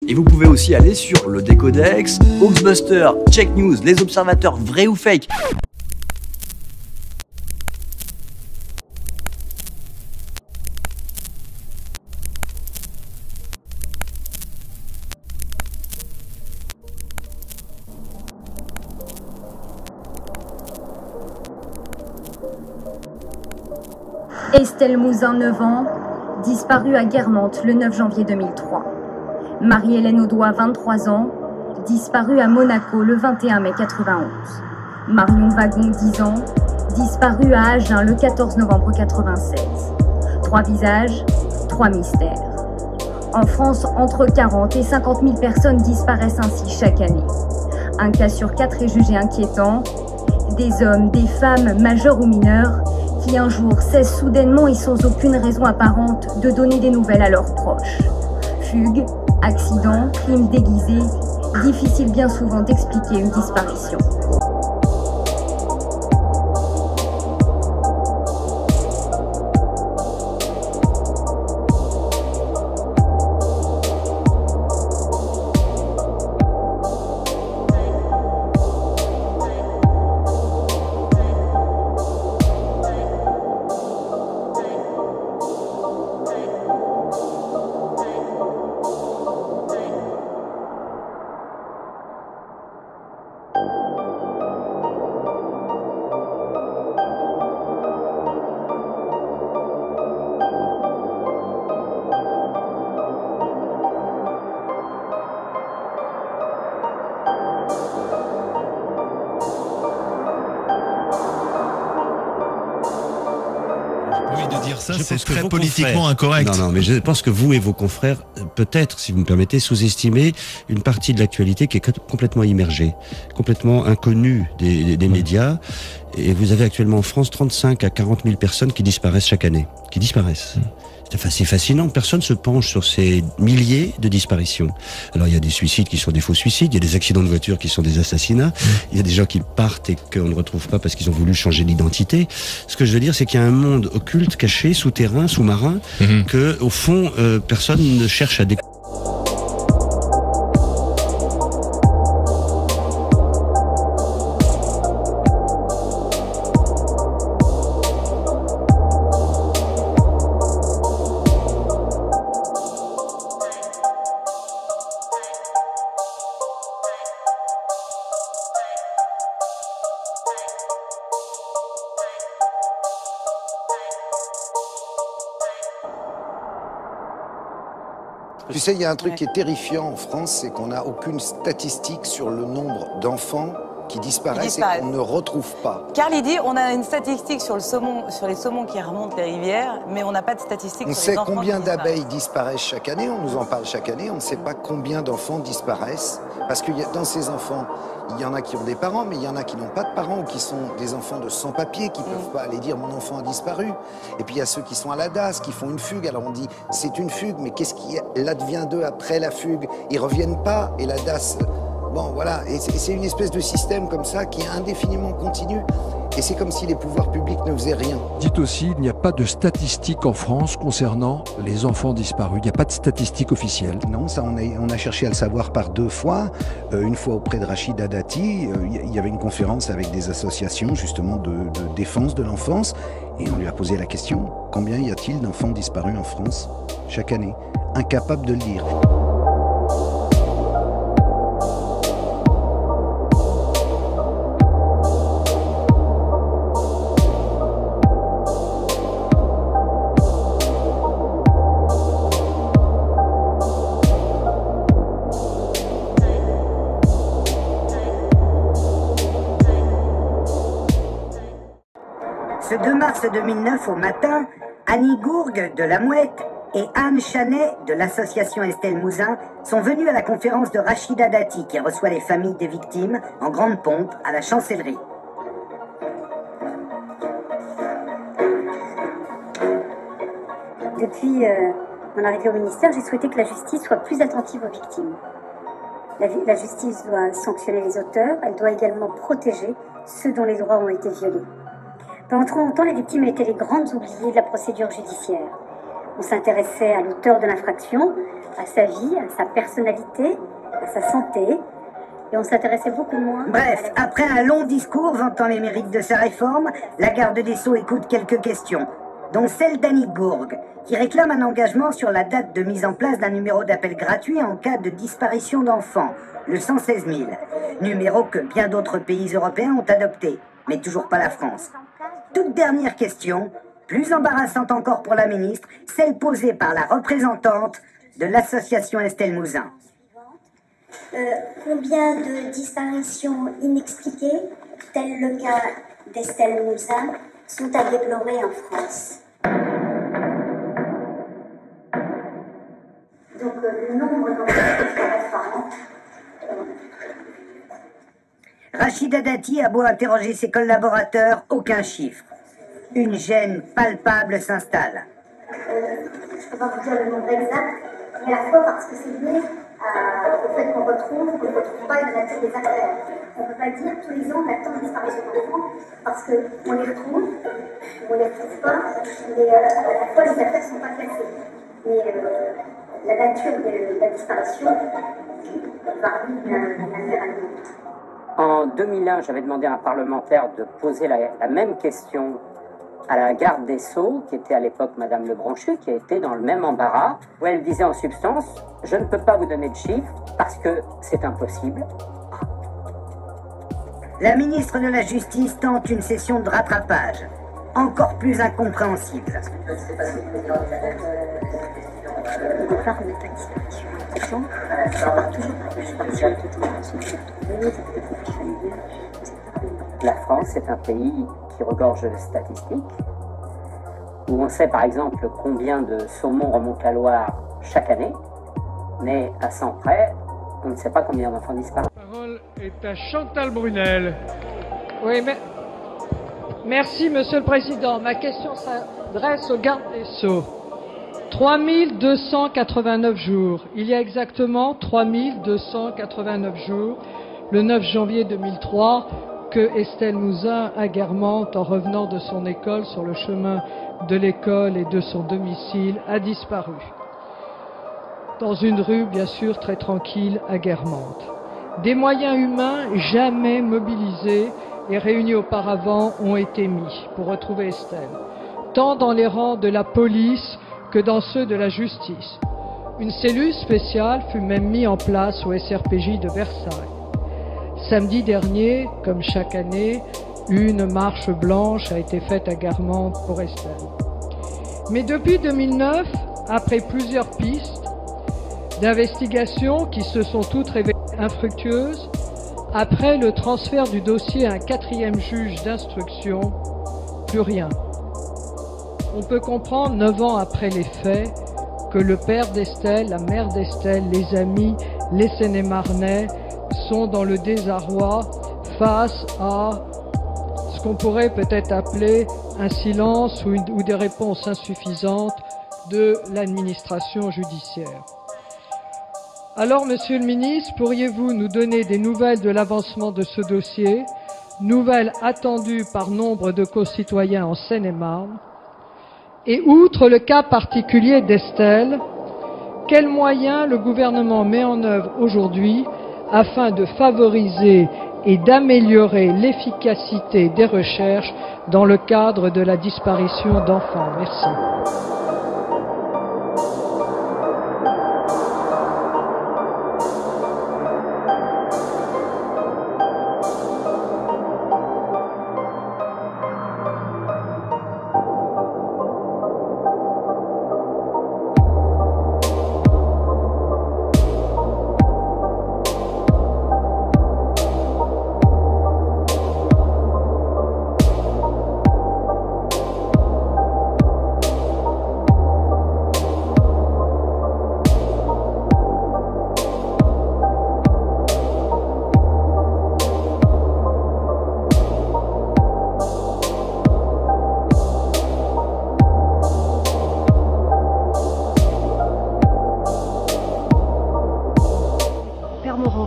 Et vous pouvez aussi aller sur le Décodex, Hoaxbuster, Check News, les observateurs vrais ou fake. Estelle Mouzin, 9 ans, disparue à Guermantes le 9 janvier 2003. Marie-Hélène Audois, 23 ans, disparue à Monaco le 21 mai 91. Marion Wagon, 10 ans, disparue à Agen le 14 novembre 96. 3 visages, 3 mystères. En France, entre 40 et 50 000 personnes disparaissent ainsi chaque année. Un cas sur 4 est jugé inquiétant. Des hommes, des femmes, majeurs ou mineurs, qui un jour cessent soudainement et sans aucune raison apparente de donner des nouvelles à leurs proches. Fugues, accidents, crimes déguisés, difficile bien souvent d'expliquer une disparition. C'est très politiquement incorrect. Non, mais je pense que vous et vos confrères, peut-être, si vous me permettez, sous-estimez une partie de l'actualité qui est complètement immergée, complètement inconnue des médias. Et vous avez actuellement en France 35 à 40 000 personnes qui disparaissent chaque année. Qui disparaissent. C'est fascinant. Personne se penche sur ces milliers de disparitions. Alors, il y a des suicides qui sont des faux suicides. Il y a des accidents de voiture qui sont des assassinats. Il y a des gens qui partent et qu'on ne retrouve pas parce qu'ils ont voulu changer d'identité. Ce que je veux dire, c'est qu'il y a un monde occulte, caché, souterrain, sous-marin, que, au fond, personne ne cherche à découvrir. Tu sais, il y a un truc qui est terrifiant en France, c'est qu'on n'a aucune statistique sur le nombre d'enfants qui disparaissent et qu'on ne retrouve pas. Carly dit, on a une statistique sur le saumon, sur les saumons qui remontent les rivières, mais on n'a pas de statistique sur les enfants. On sait combien d'abeilles disparaissent chaque année, on nous en parle chaque année, on ne sait pas combien d'enfants disparaissent, parce que dans ces enfants, il y en a qui ont des parents, mais il y en a qui n'ont pas de parents, ou qui sont des enfants de sans-papiers, qui ne peuvent pas aller dire « mon enfant a disparu ». Et puis il y a ceux qui sont à la DAS, qui font une fugue, alors on dit « c'est une fugue, mais qu'est-ce qui l'advient d'eux après la fugue ?» Ils ne reviennent pas, et la DAS... Bon, voilà, et c'est une espèce de système comme ça qui est indéfiniment continu. Et c'est comme si les pouvoirs publics ne faisaient rien. Dites aussi, il n'y a pas de statistiques en France concernant les enfants disparus. Il n'y a pas de statistiques officielles. Non, ça on a cherché à le savoir par 2 fois. Une fois auprès de Rachida Dati, il y avait une conférence avec des associations justement de défense de l'enfance. Et on lui a posé la question, combien y a-t-il d'enfants disparus en France chaque année? Incapable de le dire. Ce 2 mars 2009 au matin, Annie Gourgue de La Mouette et Anne Chanet de l'association Estelle Mouzin sont venues à la conférence de Rachida Dati qui reçoit les familles des victimes en grande pompe à la chancellerie. Depuis mon arrivée au ministère, j'ai souhaité que la justice soit plus attentive aux victimes. La justice doit sanctionner les auteurs, elle doit également protéger ceux dont les droits ont été violés. Pendant trop longtemps, les victimes étaient les grandes oubliées de la procédure judiciaire. On s'intéressait à l'auteur de l'infraction, à sa vie, à sa personnalité, à sa santé, et on s'intéressait beaucoup moins... Bref, après un long discours vantant les mérites de sa réforme, la garde des Sceaux écoute quelques questions, dont celle d'Annie Gourg, qui réclame un engagement sur la date de mise en place d'un numéro d'appel gratuit en cas de disparition d'enfants, le 116 000, numéro que bien d'autres pays européens ont adopté, mais toujours pas la France. Toute dernière question, plus embarrassante encore pour la ministre, celle posée par la représentante de l'association Estelle Mouzin. Combien de disparitions inexpliquées, tel le cas d'Estelle Mouzin, sont à déplorer en France? Donc le nombre d'enfants disparaissent par an. Rachida Dati a beau interroger ses collaborateurs, aucun chiffre. Une gêne palpable s'installe. Je ne peux pas vous dire le nombre exact, mais à la fois parce que c'est lié au fait qu'on retrouve ou qu'on ne retrouve pas la nature des affaires. On ne peut pas dire tous les ans on attend une disparition d'enfants parce qu'on les retrouve ou on ne les retrouve pas, mais à la fois les affaires ne sont pas classées. Mais la nature de la disparition varie d'une affaire à l'autre. En 2001, j'avais demandé à un parlementaire de poser la même question à la garde des Sceaux, qui était à l'époque Madame Lebranchu, qui était dans le même embarras, où elle disait en substance « Je ne peux pas vous donner de chiffres parce que c'est impossible ». La ministre de la Justice tente une session de rattrapage, encore plus incompréhensible. La France est un pays qui regorge de statistiques, où on sait par exemple combien de saumons remontent la Loire chaque année, mais à 100 près, on ne sait pas combien d'enfants disparaissent. La parole est à Chantal Brunel. Oui, mais... Merci, Monsieur le Président. Ma question s'adresse au garde des Sceaux. 3289 jours. Il y a exactement 3289 jours, le 9 janvier 2003, que Estelle Mouzin à Guermantes, en revenant de son école sur le chemin de l'école et de son domicile, a disparu. Dans une rue, bien sûr, très tranquille à Guermantes. Des moyens humains jamais mobilisés et réunis auparavant ont été mis pour retrouver Estelle, tant dans les rangs de la police que dans ceux de la justice. Une cellule spéciale fut même mise en place au SRPJ de Versailles. Samedi dernier, comme chaque année, une marche blanche a été faite à Guermantes pour Estelle. Mais depuis 2009, après plusieurs pistes d'investigation qui se sont toutes révélées infructueuses, après le transfert du dossier à un 4e juge d'instruction, plus rien. On peut comprendre, 9 ans après les faits, que le père d'Estelle, la mère d'Estelle, les amis, les Seine-et-Marnais sont dans le désarroi face à ce qu'on pourrait peut-être appeler un silence ou des réponses insuffisantes de l'administration judiciaire. Alors, Monsieur le Ministre, pourriez-vous nous donner des nouvelles de l'avancement de ce dossier, nouvelles attendues par nombre de concitoyens en Seine-et-Marne? Et outre le cas particulier d'Estelle, quels moyens le gouvernement met en œuvre aujourd'hui afin de favoriser et d'améliorer l'efficacité des recherches dans le cadre de la disparition d'enfants? Merci.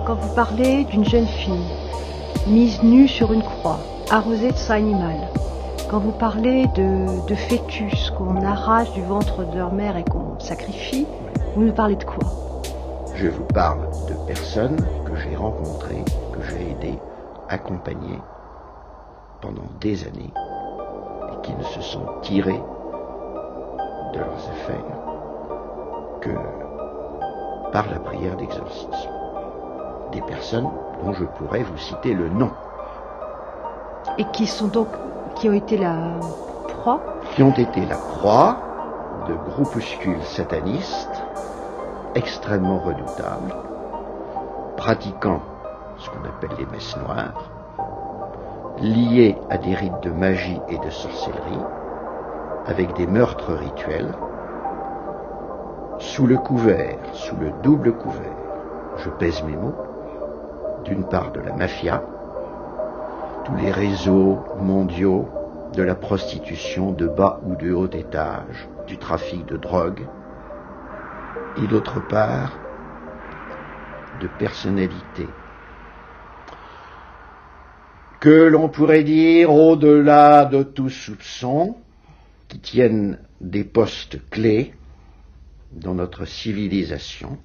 Quand vous parlez d'une jeune fille mise nue sur une croix, arrosée de sang animal, Quand vous parlez de fœtus qu'on arrache du ventre de leur mère et qu'on sacrifie, vous nous parlez de quoi? Je vous parle de personnes que j'ai rencontrées, que j'ai aidées, accompagnées pendant des années et qui ne se sont tirées de leurs affaires que par la prière d'exorcisme. Des personnes dont je pourrais vous citer le nom. Et qui ont été la proie? Qui ont été la proie de groupuscules satanistes extrêmement redoutables, pratiquant ce qu'on appelle les messes noires, liés à des rites de magie et de sorcellerie, avec des meurtres rituels, sous le double couvert, je pèse mes mots, d'une part de la mafia, tous les réseaux mondiaux de la prostitution de bas ou de haut étage, du trafic de drogue, et d'autre part de personnalités que l'on pourrait dire au-delà de tout soupçon, qui tiennent des postes clés dans notre civilisation,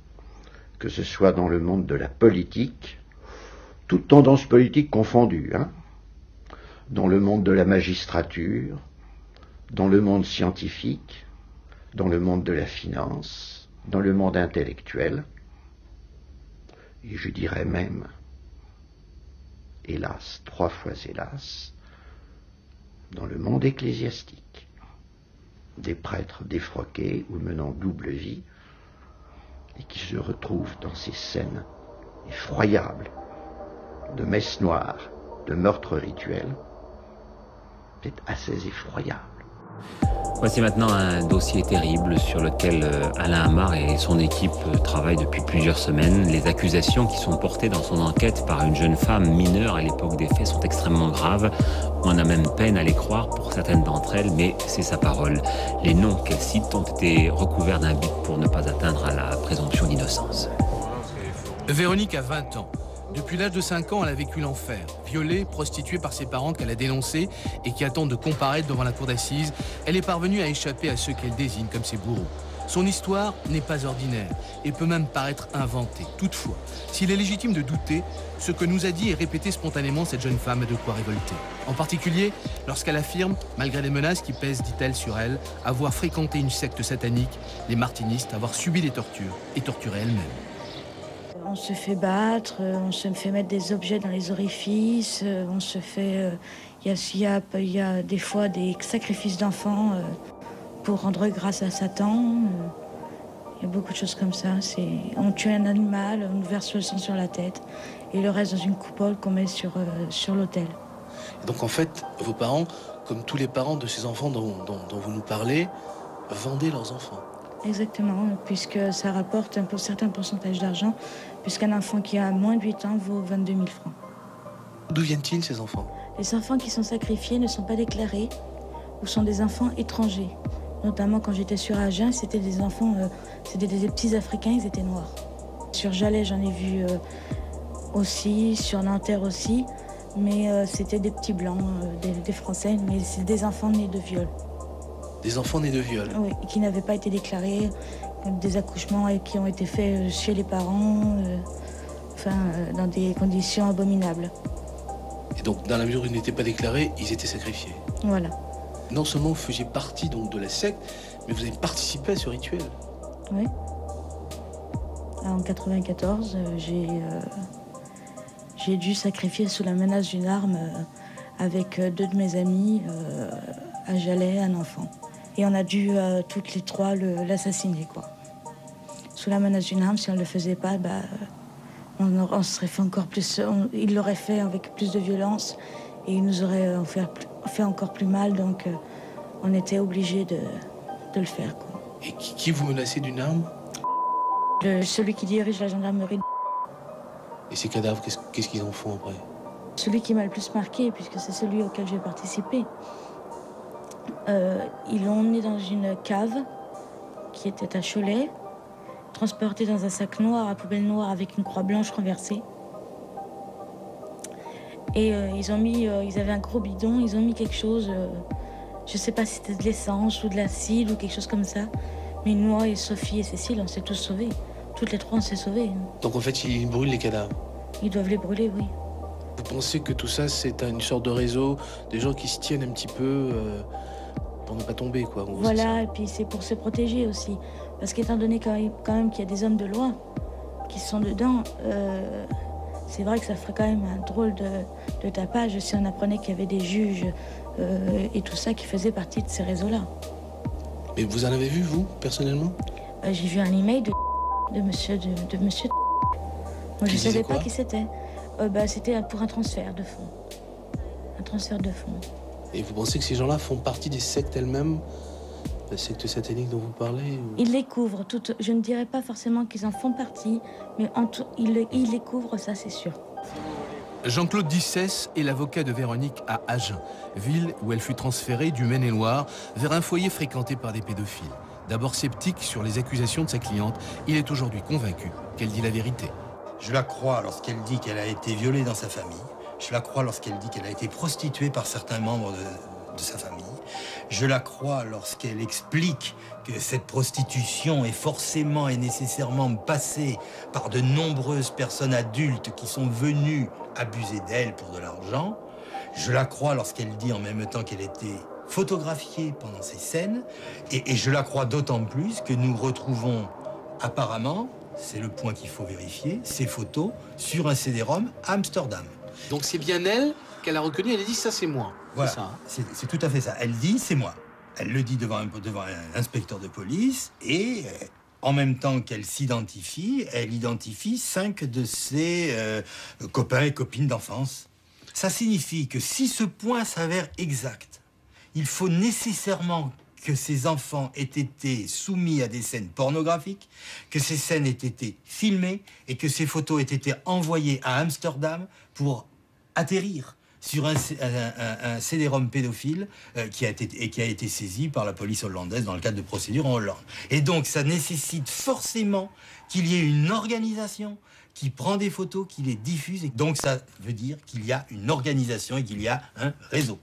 que ce soit dans le monde de la politique, toutes tendances politiques confondues, dans le monde de la magistrature, dans le monde scientifique, dans le monde de la finance, dans le monde intellectuel, et je dirais même, hélas, 3 fois hélas, dans le monde ecclésiastique. Des prêtres défroqués ou menant double vie, et qui se retrouvent dans ces scènes effroyables de messes noires, de meurtres rituels. C'est assez effroyable. Voici maintenant un dossier terrible sur lequel Alain Amar et son équipe travaillent depuis plusieurs semaines. Les accusations qui sont portées dans son enquête par une jeune femme mineure à l'époque des faits sont extrêmement graves. On a même peine à les croire pour certaines d'entre elles, mais c'est sa parole. Les noms qu'elle cite ont été recouverts d'un but pour ne pas atteindre à la présomption d'innocence. Véronique a 20 ans. Depuis l'âge de 5 ans, elle a vécu l'enfer. Violée, prostituée par ses parents qu'elle a dénoncés et qui attendent de comparaître devant la cour d'assises, elle est parvenue à échapper à ceux qu'elle désigne comme ses bourreaux. Son histoire n'est pas ordinaire et peut même paraître inventée. Toutefois, s'il est légitime de douter, ce que nous a dit et répété spontanément cette jeune femme a de quoi révolter. En particulier, lorsqu'elle affirme, malgré les menaces qui pèsent, dit-elle, sur elle, avoir fréquenté une secte satanique, les martinistes, avoir subi des tortures et torturé elle-même. On se fait battre, on se fait mettre des objets dans les orifices, on se fait... Il y a des fois des sacrifices d'enfants pour rendre grâce à Satan. Il y a beaucoup de choses comme ça. On tue un animal, on verse le sang sur la tête et le reste dans une coupole qu'on met sur l'autel. Donc en fait, vos parents, comme tous les parents de ces enfants dont vous nous parlez, vendaient leurs enfants. Exactement, puisque ça rapporte un certain pourcentage d'argent, puisqu'un enfant qui a moins de 8 ans vaut 22 000 francs. D'où viennent-ils, ces enfants? Les enfants qui sont sacrifiés ne sont pas déclarés ou sont des enfants étrangers. Notamment quand j'étais sur Agen, c'était des enfants, c'était des petits Africains, ils étaient noirs. Sur Jalais, j'en ai vu aussi, sur Nanterre aussi, mais c'était des petits blancs, des Français, mais c'est des enfants nés de viol. Des enfants nés de viol? Oui, qui n'avaient pas été déclarés, des accouchements qui ont été faits chez les parents, dans des conditions abominables. Et donc, dans la mesure où ils n'étaient pas déclarés, ils étaient sacrifiés? Voilà. Non seulement vous faisiez partie donc de la secte, mais vous avez participé à ce rituel? Oui. En 1994, j'ai dû sacrifier sous la menace d'une arme avec 2 de mes amis à Jalais un enfant. Et on a dû toutes les 3 l'assassiner, quoi. Sous la menace d'une arme, si on ne le faisait pas, on serait fait encore plus. Il l'aurait fait avec plus de violence et il nous aurait fait encore plus mal, donc on était obligés de le faire, quoi. Et qui vous menacez d'une arme? Celui qui dirige la gendarmerie. Et ces cadavres, qu'est-ce qu'ils en font après? Celui qui m'a le plus marqué, puisque c'est celui auquel j'ai participé. Ils l'ont emmené dans une cave qui était à Cholet, transporté dans un sac noir à poubelle noire avec une croix blanche renversée. Et ils avaient un gros bidon, ils ont mis quelque chose, je sais pas si c'était de l'essence ou de l'acide ou quelque chose comme ça. Mais moi et Sophie et Cécile, on s'est tous sauvés. Toutes les trois, on s'est sauvés. Donc en fait, ils brûlent les cadavres? Ils doivent les brûler, oui. Vous pensez que tout ça, c'est une sorte de réseau, des gens qui se tiennent un petit peu pour ne pas tomber, quoi? Voilà, et puis c'est pour se protéger aussi. Parce qu'étant donné quand même qu'il y a des hommes de loi qui sont dedans, c'est vrai que ça ferait quand même un drôle de tapage si on apprenait qu'il y avait des juges et tout ça qui faisaient partie de ces réseaux-là. Mais vous en avez vu, vous, personnellement? J'ai vu un email de monsieur. Moi, je ne savais pas qui c'était. C'était pour un transfert de fonds. Un transfert de fonds. Et vous pensez que ces gens-là font partie des sectes elles-mêmes? La secte satanique dont vous parlez ou... Ils les couvrent toutes. Je ne dirais pas forcément qu'ils en font partie, mais ils les couvrent, ça c'est sûr. Jean-Claude Dissès est l'avocat de Véronique à Agen, ville où elle fut transférée du Maine-et-Loire vers un foyer fréquenté par des pédophiles. D'abord sceptique sur les accusations de sa cliente, il est aujourd'hui convaincu qu'elle dit la vérité. Je la crois lorsqu'elle dit qu'elle a été violée dans sa famille. Je la crois lorsqu'elle dit qu'elle a été prostituée par certains membres de sa famille. Je la crois lorsqu'elle explique que cette prostitution est forcément et nécessairement passée par de nombreuses personnes adultes qui sont venues abuser d'elle pour de l'argent. Je la crois lorsqu'elle dit en même temps qu'elle était photographiée pendant ces scènes. Et je la crois d'autant plus que nous retrouvons apparemment, c'est le point qu'il faut vérifier, ces photos sur un CD-ROM à Amsterdam. Donc c'est bien elle qu'elle a reconnu, elle a dit ça c'est moi. Voilà, c'est tout à fait ça. Elle dit c'est moi. Elle le dit devant un inspecteur de police et en même temps qu'elle s'identifie, elle identifie 5 de ses copains et copines d'enfance. Ça signifie que si ce point s'avère exact, il faut nécessairement que ces enfants aient été soumis à des scènes pornographiques, que ces scènes aient été filmées et que ces photos aient été envoyées à Amsterdam pour atterrir sur un CD-ROM pédophile qui a été saisi par la police hollandaise dans le cadre de procédures en Hollande. Et donc ça nécessite forcément qu'il y ait une organisation qui prend des photos, qui les diffuse. Et donc ça veut dire qu'il y a une organisation et qu'il y a un réseau.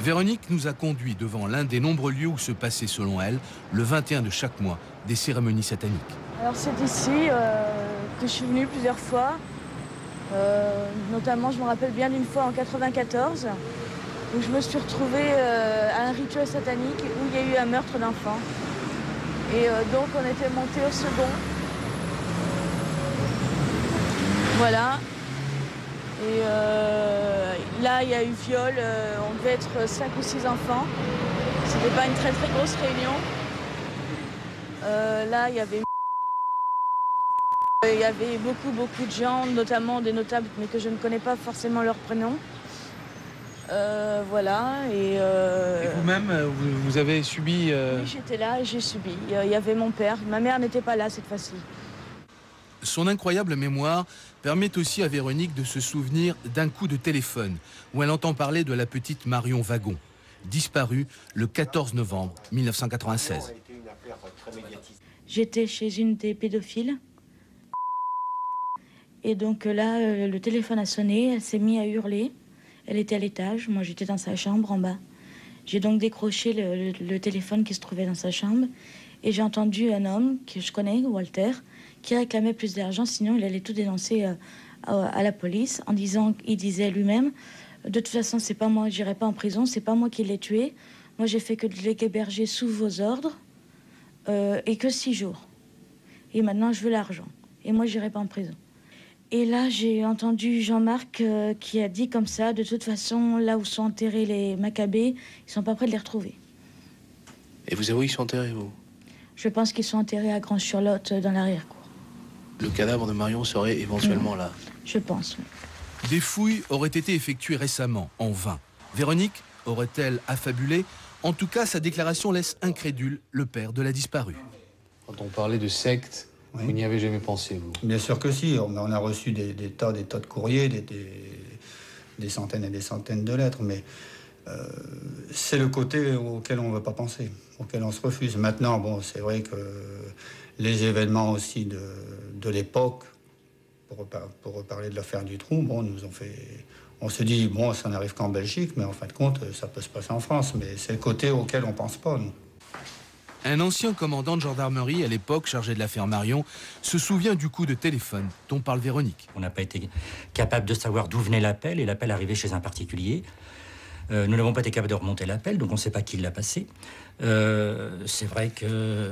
Véronique nous a conduits devant l'un des nombreux lieux où se passaient, selon elle, le 21 de chaque mois, des cérémonies sataniques. Alors c'est ici que je suis venue plusieurs fois. Notamment, je me rappelle bien d'une fois en 94, où je me suis retrouvée à un rituel satanique où il y a eu un meurtre d'enfant. Et donc on était monté au second. Voilà. Et là, il y a eu viol, on devait être 5 ou 6 enfants. C'était pas une très très grosse réunion. Là, il y avait beaucoup de gens, notamment des notables, mais que je ne connais pas forcément leur prénom. Voilà. Et vous-même, vous avez subi... Oui, j'étais là et j'ai subi. Il y avait mon père. Ma mère n'était pas là cette fois-ci. Son incroyable mémoire permet aussi à Véronique de se souvenir d'un coup de téléphone où elle entend parler de la petite Marion Wagon, disparue le 14 novembre 1996. J'étais chez une des pédophiles. Et donc là, le téléphone a sonné, elle s'est mise à hurler. Elle était à l'étage, moi j'étais dans sa chambre en bas. J'ai donc décroché le téléphone qui se trouvait dans sa chambre. Et j'ai entendu un homme que je connais, Walter, qui réclamait plus d'argent, sinon il allait tout dénoncer à la police, en disant, il disait lui-même, de toute façon c'est pas moi, j'irai pas en prison, c'est pas moi qui l'ai tué, moi j'ai fait que de l'héberger sous vos ordres, et que 6 jours. Et maintenant je veux l'argent, et moi j'irai pas en prison. Et là j'ai entendu Jean-Marc qui a dit comme ça, de toute façon là où sont enterrés les Maccabées, ils sont pas prêts de les retrouver. Et vous savez où ils sont enterrés, vous? Je pense qu'ils sont enterrés à Grange-sur-Lot, dans l'arrière-cour. Le cadavre de Marion serait éventuellement là? Je pense, oui. Des fouilles auraient été effectuées récemment, en vain. Véronique aurait-elle affabulé? En tout cas, sa déclaration laisse incrédule le père de la disparue. Quand on parlait de secte, oui. Vous n'y avez jamais pensé, vous? Bien sûr que si. On a reçu des tas de courriers, des centaines et des centaines de lettres, mais c'est le côté auquel on ne veut pas penser, auquel on se refuse. Maintenant, bon, c'est vrai que les événements aussi de l'époque, pour reparler de l'affaire du trou, bon, nous ont fait On se dit, bon, ça n'arrive qu'en Belgique, mais en fin de compte, ça peut se passer en France. Mais c'est le côté auquel on ne pense pas, nous. Un ancien commandant de gendarmerie, à l'époque chargé de l'affaire Marion, se souvient du coup de téléphone dont parle Véronique. On n'a pas été capable de savoir d'où venait l'appel, et l'appel arrivait chez un particulier. Nous n'avons pas été capables de remonter l'appel, donc on ne sait pas qui l'a passé. C'est vrai que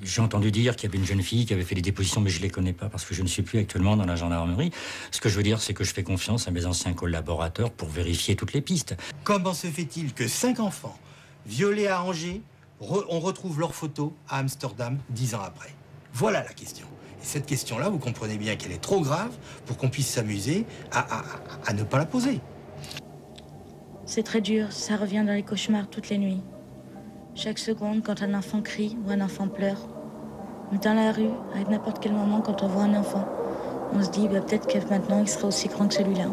j'ai entendu dire qu'il y avait une jeune fille qui avait fait des dépositions, mais je ne les connais pas parce que je ne suis plus actuellement dans la gendarmerie. Ce que je veux dire, c'est que je fais confiance à mes anciens collaborateurs pour vérifier toutes les pistes. Comment se fait-il que 5 enfants violés à Angers, on retrouve leurs photos à Amsterdam 10 ans après? Voilà la question. Et cette question-là, vous comprenez bien qu'elle est trop grave pour qu'on puisse s'amuser à ne pas la poser. C'est très dur, ça revient dans les cauchemars toutes les nuits. Chaque seconde, quand un enfant crie ou un enfant pleure. Dans la rue, à n'importe quel moment, quand on voit un enfant, on se dit peut-être que maintenant il sera aussi grand que celui-là.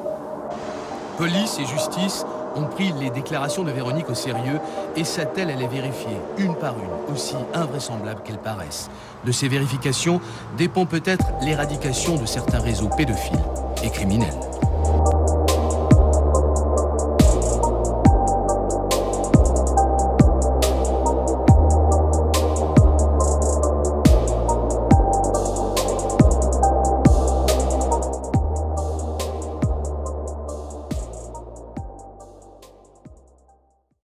Police et justice ont pris les déclarations de Véronique au sérieux et s'attellent à les vérifier, une par une, aussi invraisemblables qu'elles paraissent. De ces vérifications dépend peut-être l'éradication de certains réseaux pédophiles et criminels.